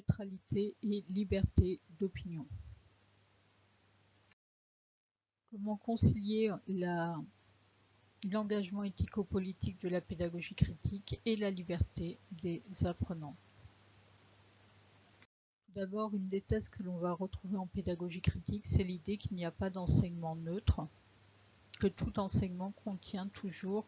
neutralité et liberté d'opinion. Comment concilier l'engagement éthico-politique de la pédagogie critique et la liberté des apprenants? Tout d'abord, une des thèses que l'on va retrouver en pédagogie critique, c'est l'idée qu'il n'y a pas d'enseignement neutre, que tout enseignement contient toujours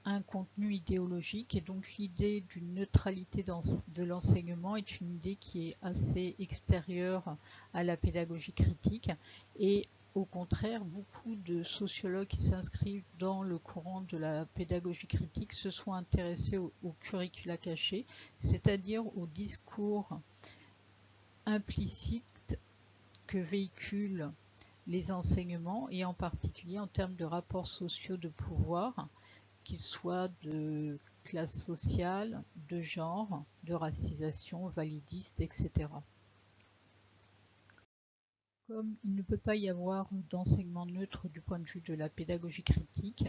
un contenu idéologique, et donc l'idée d'une neutralité de l'enseignement est une idée qui est assez extérieure à la pédagogie critique, et au contraire, beaucoup de sociologues qui s'inscrivent dans le courant de la pédagogie critique se sont intéressés au curricula caché, c'est-à-dire au discours implicite que véhiculent les enseignements, et en particulier en termes de rapports sociaux de pouvoir, qu'ils soient de classe sociale, de genre, de racisation, validiste, etc. Comme il ne peut pas y avoir d'enseignement neutre du point de vue de la pédagogie critique,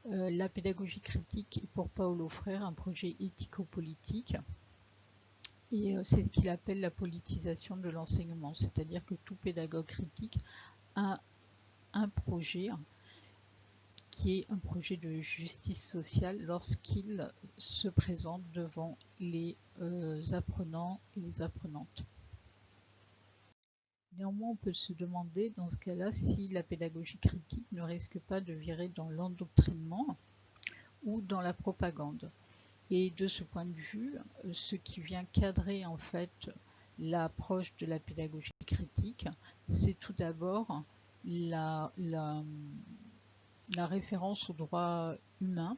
la pédagogie critique est pour Paulo Freire un projet éthico-politique, et c'est ce qu'il appelle la politisation de l'enseignement, c'est-à-dire que tout pédagogue critique a un projet qui est un projet de justice sociale lorsqu'il se présente devant les apprenants et les apprenantes. Néanmoins, on peut se demander dans ce cas-là si la pédagogie critique ne risque pas de virer dans l'endoctrinement ou dans la propagande. Et de ce point de vue, ce qui vient cadrer en fait l'approche de la pédagogie critique, c'est tout d'abord la référence aux droits humains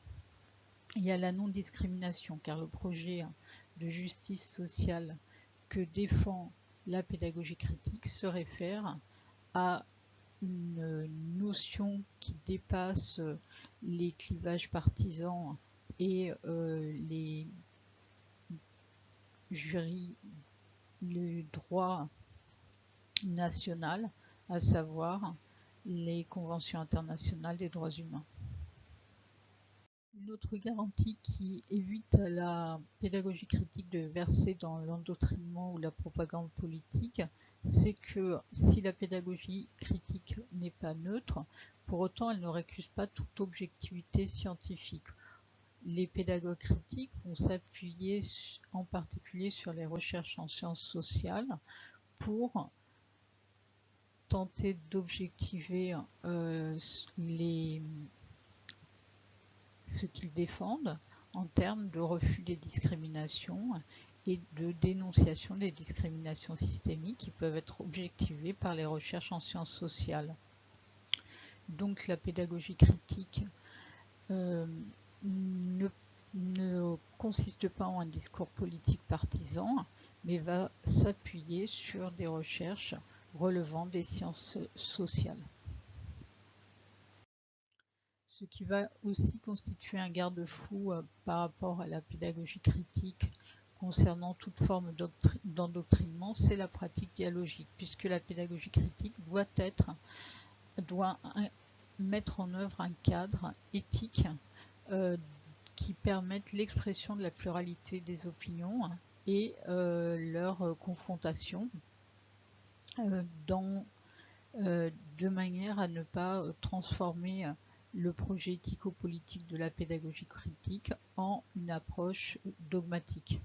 et à la non-discrimination, car le projet de justice sociale que défend la pédagogie critique se réfère à une notion qui dépasse les clivages partisans et le droit national, à savoir les conventions internationales des droits humains. Une autre garantie qui évite à la pédagogie critique de verser dans l'endoctrinement ou la propagande politique, c'est que si la pédagogie critique n'est pas neutre, pour autant elle ne récuse pas toute objectivité scientifique. Les pédagogues critiques vont s'appuyer en particulier sur les recherches en sciences sociales pour tenter d'objectiver ce qu'ils défendent en termes de refus des discriminations et de dénonciation des discriminations systémiques qui peuvent être objectivées par les recherches en sciences sociales. Donc la pédagogie critique ne consiste pas en un discours politique partisan, mais va s'appuyer sur des recherches relevant des sciences sociales. Ce qui va aussi constituer un garde-fou par rapport à la pédagogie critique concernant toute forme d'endoctrinement, c'est la pratique dialogique, puisque la pédagogie critique doit mettre en œuvre un cadre éthique qui permette l'expression de la pluralité des opinions et leur confrontation de manière à ne pas transformer le projet éthico-politique de la pédagogie critique en une approche dogmatique.